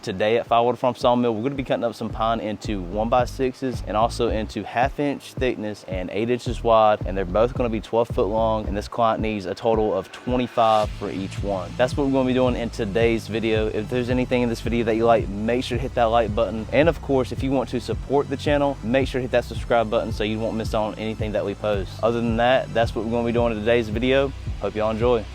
Today at Firewater Farm Sawmill, we're gonna be cutting up some pine into 1x6s and also into 1/2 inch thickness and 8 inches wide. And they're both gonna be 12 foot long. And this client needs a total of 25 for each one. That's what we're gonna be doing in today's video. If there's anything in this video that you like, make sure to hit that like button. And of course, if you want to support the channel, make sure to hit that subscribe button so you won't miss on anything that we post. Other than that, that's what we're gonna be doing in today's video. Hope y'all enjoy.